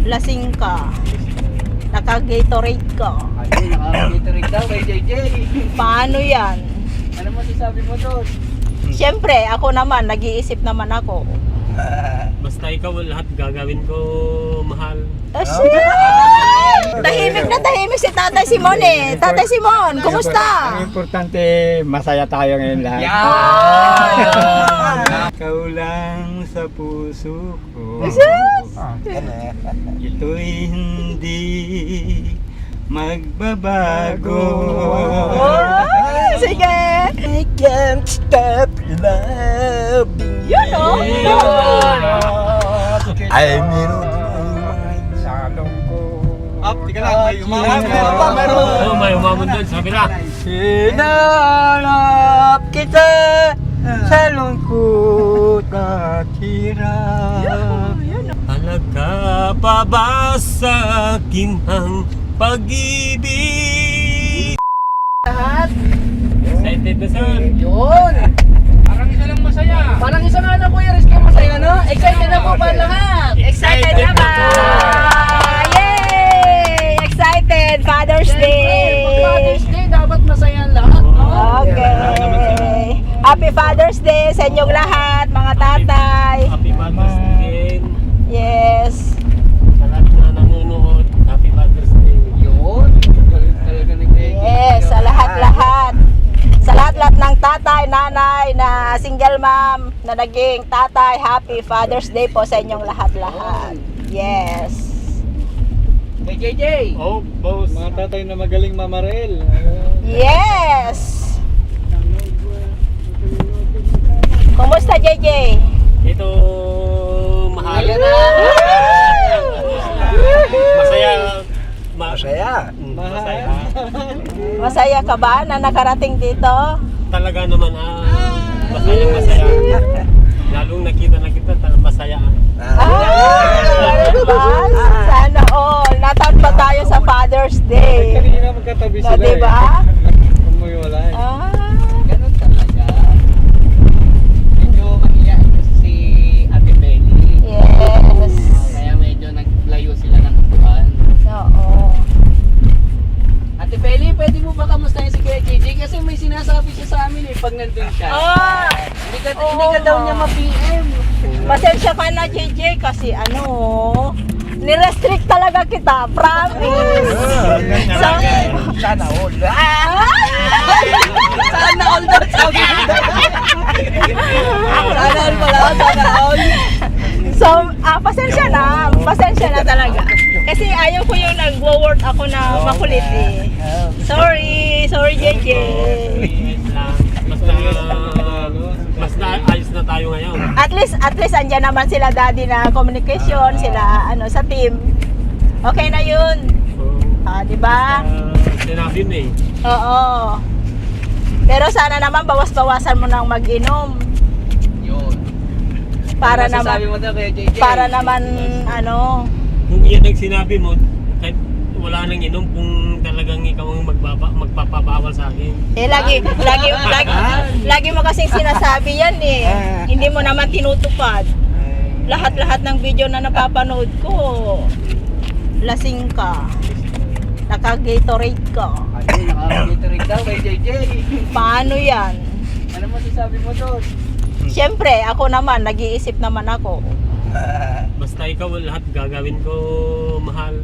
lasing ka, naka-Gatorade ka. Ay, naka-Gatorade daw kay JJ. Paano yan? Ano masasabi mo doon? Siyempre, ako naman, nag-iisip naman ako. Basta ikaw lahat gagawin ko, mahal. Tahimik si Tatay Simon eh. Tatay Simon, kumusta? Ang importante, masaya tayo ngayon lahat. Ikaw lang sa puso ko. Ito'y hindi magbabago. Sige! I can't stop loving Yun o! I meron Sa lungkot. Tika lang, may umamon. Meron pa, meron. Oo, may umamon doon, sabi na. Hinanap kita sa lungkot at hirap. Halaga pa ba sa akin ang pag-ibig? Lahat. Excited na sir. Yun! Parang isa lang masaya. Parang isa nga na Kuya Rizky masaya, no? Excited na po ba lahat? Excited na ba? Yay! Excited! Father's Day! Father's Day, dapat masaya ang lahat, no? Okay! Happy Father's Day sa inyong lahat, mga tatay! Happy Father's Day. Yes! Sa lahat na nanonood, Happy Father's Day. Yun. Galing talaga ni JJ. Yes, sa lahat-lahat. Sa lahat-lahat ng tatay, nanay, na single mom, na naging tatay, happy Father's Day po sa inyong lahat-lahat. Yes. Kay JJ. Oh, boss. Mga tatay na magaling mamarel. Yes! Kumusta, JJ? Ito, mahal. Ayan na. Masaya. Masaya. Masaya. Masaya ka ba na nakarating dito? Talaga naman, masaya. Lalong nakita na kita, masaya. Diba? Sana all. Nataon pa tayo sa Father's Day. Kanina magkatabi Na, sila diba? Umuiwalay. Ganun talaga. Medyo mahiya si Ate Belly. Yes. Kaya medyo naglayo sila ng kutuan. Oo. Ate Belly, pwede mo ba kamustahin si Kuya JJ? Kasi may sinasabi siya sa amin pag nandun siya. Hindi ka daw niya ma-PM. Pasensya ka na, JJ, kasi nirestrict talaga kita, promise. Sana all. Sana all daw sabi. Sana all pala, sana all. So, pasensya na talaga. Kasi ayaw ko yung nag-word ako na makulit eh. Sorry, JJ. Basta ayos na tayo ngayon. At least andyan naman sila daddy na communication, sila sa team. Okay na yun. Di ba? Sinabi mo eh. Oo. Pero sana naman bawas-bawasan mo nang mag-inom Yun. para Ano masasabi naman mo daw Kuya JJ? Kung yan ang sinabi mo, kahit wala nang inom kung talagang ikaw ang magpapabawal sa akin. Lagi mo kasing sinasabi yan eh. Hindi mo naman tinutupad. Lahat-lahat ng video na napapanood ko, lasing ka, naka-Gatorade ka. Ay, naka-Gatorade daw kay JJ. Paano yan? Ano masasabi mo doon? Siyempre, ako naman, nag-iisip naman ako. Basta ikaw lahat gagawin ko, mahal.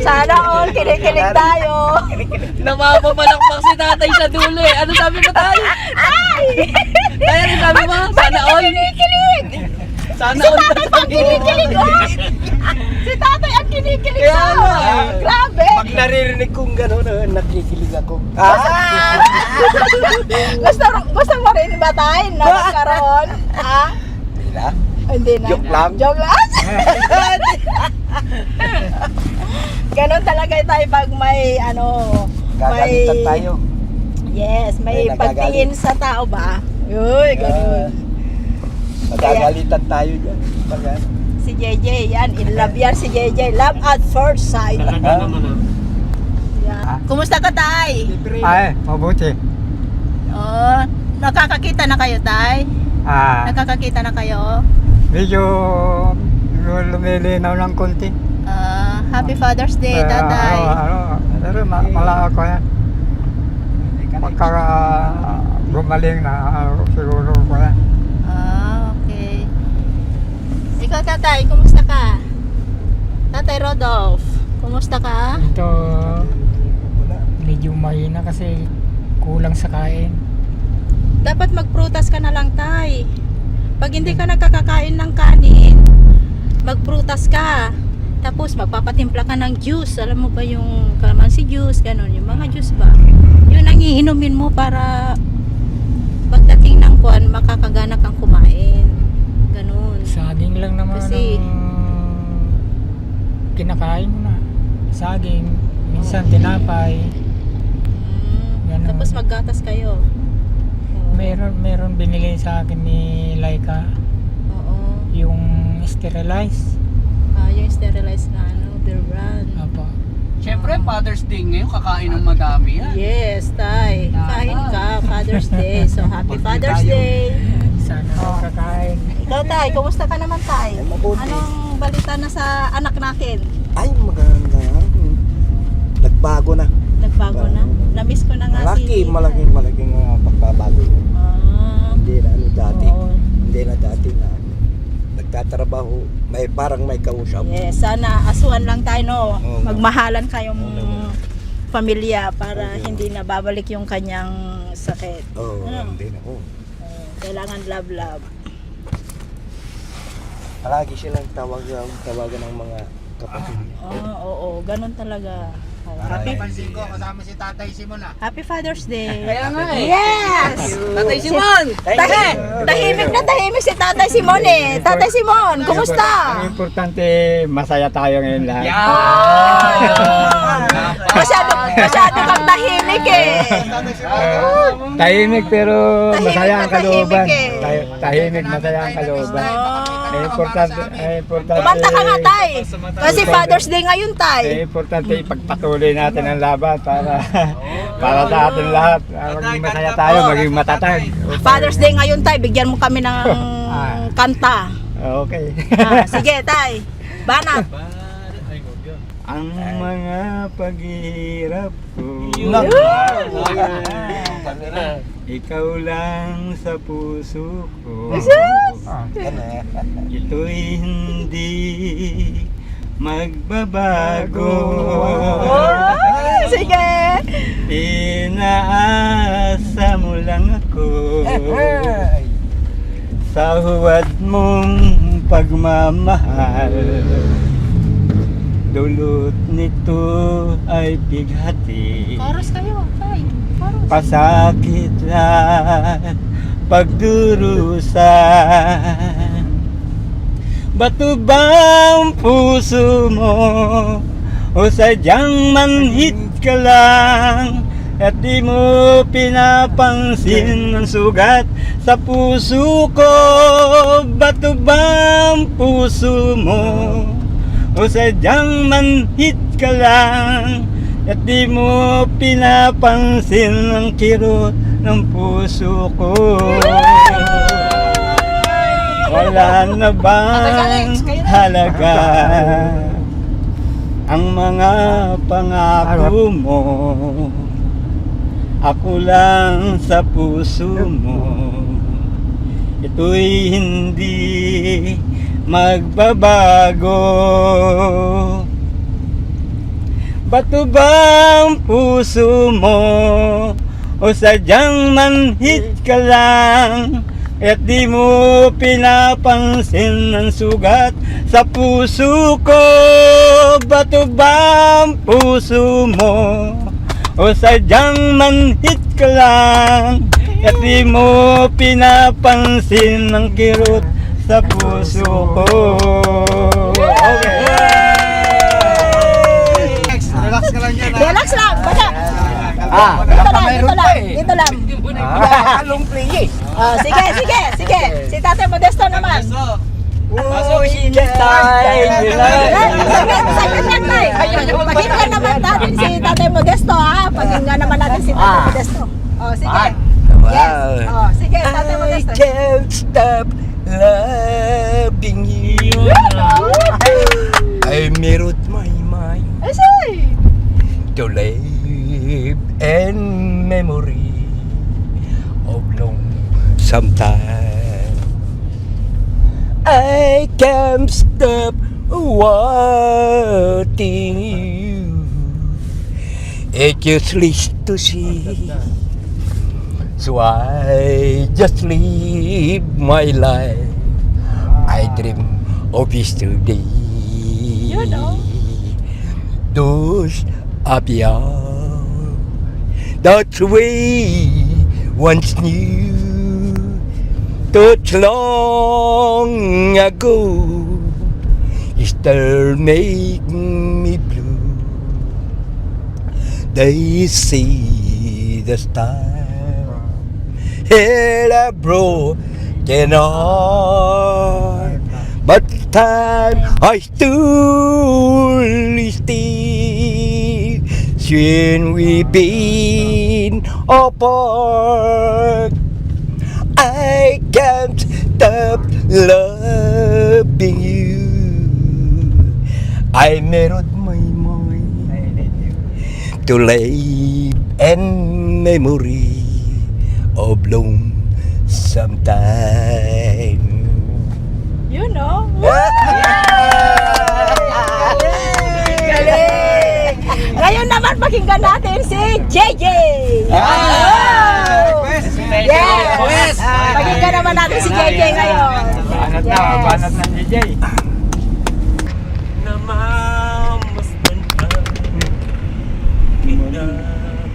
Sana all, kinikilig tayo. Napapapalakpak si tatay sa dulo eh. Ano sabi mo tayo? Tayo, ano sabi mo? Sana all. Kinikilig! Sana Si all. tatay pa ang kinikilig, oh! Si tatay ang kinikilig Kaya sa nga. Grabe! Pag naririnig kong gano'n, nakikilig ako. Gusto mo rin ba tayo na magkaroon? Ha? Hindi na. Joke lang. Joke lang. Ganon talaga tayo pag may Gagalitan tayo. Yes, may May pagtingin sa tao ba? Uy, ganon. Magagalitan tayo dyan. Si JJ yan, in love yan si JJ. Love at first sight. Talaga naman Yan. Kumusta ka, tay? Ay, mabuti. Oh, nakakakita na kayo, tay? Nakakakita na kayo? Medyo lumilinaw ng konti. Happy Father's Day, tatay. Pero malaka ko yan. Pagka gumaling na, siguro ko yan. Okay. Ikaw, tatay, kumusta ka? Tatay Rodolph, kumusta ka? Ito, medyo mahina kasi kulang sa kain. Dapat magprutas ka na lang, tay. Pag hindi ka nagkakakain ng kanin, magprutas ka. Tapos magpapatimpla ka ng juice. Alam mo ba yung kalamansi juice, ganun, yung mga juice ba? Yun ang iinumin mo para pagdating ng kuwan, makakagana kang kumain. Ganun. Saging lang naman Kasi- ang kinakain mo na. Saging, minsan tinapay. Ganun. Tapos maggatas kayo. Meron binili sa akin ni Laika Oo. yung sterilized. Yung sterilized na beer brand. Apa. Siyempre, Father's Day ngayon, kakain ng madami yan. Yes, tay. Kain ka, Father's Day. So, happy Father's Day. Sana kakain. Ikaw, tay, kumusta ka naman, tay? Anong balita na sa anak natin? Ay, maganda. Nagbago na. Nagbago na? Na-miss ko na nga si... Malaking pagbabago. Hindi na dati. Oo. Hindi na dati na nagtatrabaho. Parang may kausap. Yes, sana asuhan lang tayo, no? Oo. Magmahalan kayong pamilya para hindi na babalik yung kanyang sakit. Oo, Ano? hindi na. Kailangan love. Palagi silang tawagan ng mga kapatid niya. Oo, ganun talaga. Happy Happy Father's Day. Kaya nga eh. Yes! Tatay Simon! Tahimik na tahimik si Tatay Simon eh. Tatay Simon, kumusta? Ang importante, masaya tayo ngayon lahat. Masyado kang tahimik eh. Tahimik pero Tahimik masaya na ang kalooban. tahimik eh. Tahimik, masaya ang kalooban. Importante. Kumanta ka nga, tay. Kasi Father's Day ngayon, tay. Importante ipagpatuloy natin ang laban para sa atin lahat. Maging masaya tayo, maging matatag. Father's Day ngayon, tay. Bigyan mo kami ng kanta. Okay. Sige, tay. Banat. Ang mga paghihirap ko, ikaw lang sa puso ko. Ito'y hindi magbabago. Sige. Inaasa mo lang ako sa huwad mong pagmamahal. Dulot nito ay bighati, Chorus kayo, tay. Chorus. pasakit at pagdurusan. Bato bang puso mo o sadyang manhid ka lang at di mo pinapansin ang sugat sa puso ko? Bato bang puso mo o sadyang manhid ka lang at di mo pinapansin ang kirot ng puso ko? Wala na bang halaga ang mga pangako mo? Ako lang sa puso mo. Ito'y hindi magbabago. Bato bang puso mo o sadyang manhid ka lang at di mo pinapansin ang sugat sa puso ko? Bato bang puso mo o sadyang manhid ka lang at di mo pinapansin ang kirot sa puso ko? Okay. Relax ka lang yan. Relax lang. Baka. Dito lang. Halong play eh. Sige. Si Tatay Modesto naman. Saglit lang, tay. Pakinggan naman natin si Tatay Modesto, ha? Pakinggan naman natin si Tatay Modesto. Sige. Yes. Sige, Tatay I Modesto. can't stop loving you. I mirrored my mind Asay! to live in memory of long sometime. I can't stop wanting you. It useless to see. So I just live my life. I dream of yesterday. You know. Those up young, that we once knew. That long ago, still make me blue. They see the star, hit a broken heart, but time I stood still. Since we've been apart, I can't stop loving you. I mirrored my mind to live in memory of long sometime. You know. Galing! Ngayon naman pakinggan natin si JJ. Yes! Pakinggan naman natin si JJ ngayon. Banat na DJ. Namamasdan ka, ganda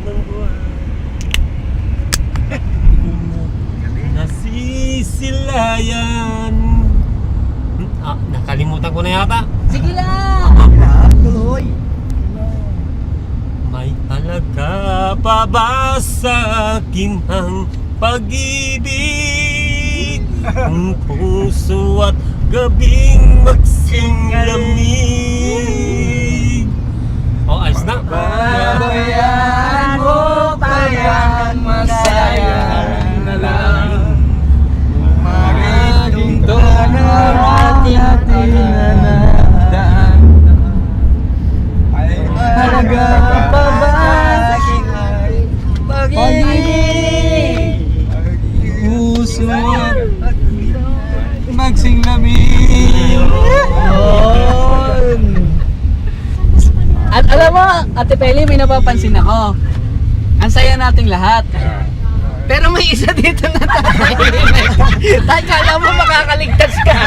ng buwan. Nasisilayan. Nakalimutan ko na yata. Sige lang. Tuloy. May halaga pa ba sa akin ang pag-ibig? Ang puso at gabing magsinlamig. Oh, ayos na. Babayan mo pa yan, masaya na lang. Magiging to na ating nanadaan. Halaga pa ba sa aking pag-ibig? Puso at magsinglamig. At alam mo, Ate Peli, may napapansin ako. Ang saya nating lahat. Pero may isa dito na tayo. Kala mo makakaligtas ka.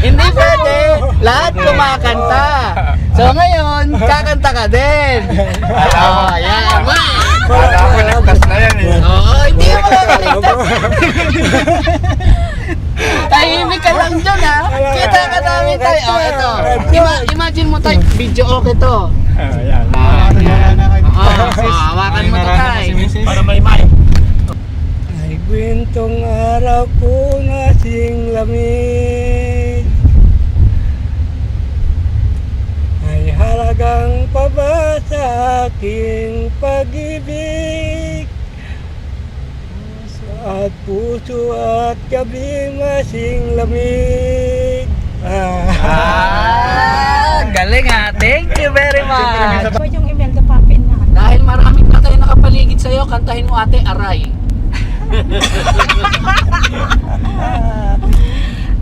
Hindi pwede. Lahat kumakanta. So ngayon, kakanta ka din. Oh, yan. Wala ko ligtas na yan eh. Oo, hindi mo makakaligtas. Tahimik ka lang dyan ha. Kita ka namin tayo. Oh, ito. Imagine mo tayo, video okay to. Ayan. Hawakan mo to tayo. Para may mic. Ay kwentong araw ko na sing lamig. Ay halagang pa ba sa aking pag-ibig? At puso at gabi masing lamig. Galing ha. Thank you very much. Ito yung Imelda Papin na. Dahil maraming patay nakapaligid sa'yo, kantahin mo Ate Aray.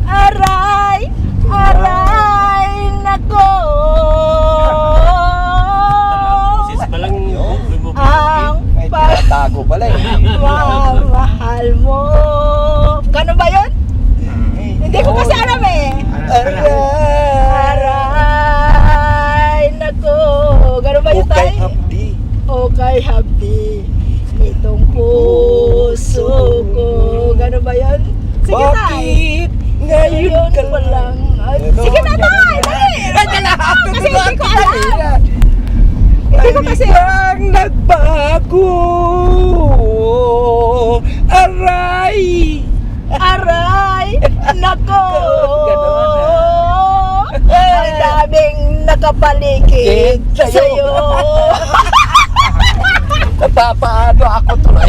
Aray! Aray! Nako! Sis pa lang Ang Tago pala eh. pagmamahal mo. Gano ba yun? Hindi ko kasi alam eh. Aray! Nako! Gano ba yun Okay, tayo? Abdi. O kay Habdi, itong puso ko. Gano ba yun? Sige tayo. Bakit ngayon ka pa lang. Sige na tayo! Kasi hindi ko alam. Hindi ko kasi... Ang nagbago. Aray! Aray! Nako! Ganon Ang daming nakapaligid Sa'yo. sa'yo. Napapaano ako tuloy.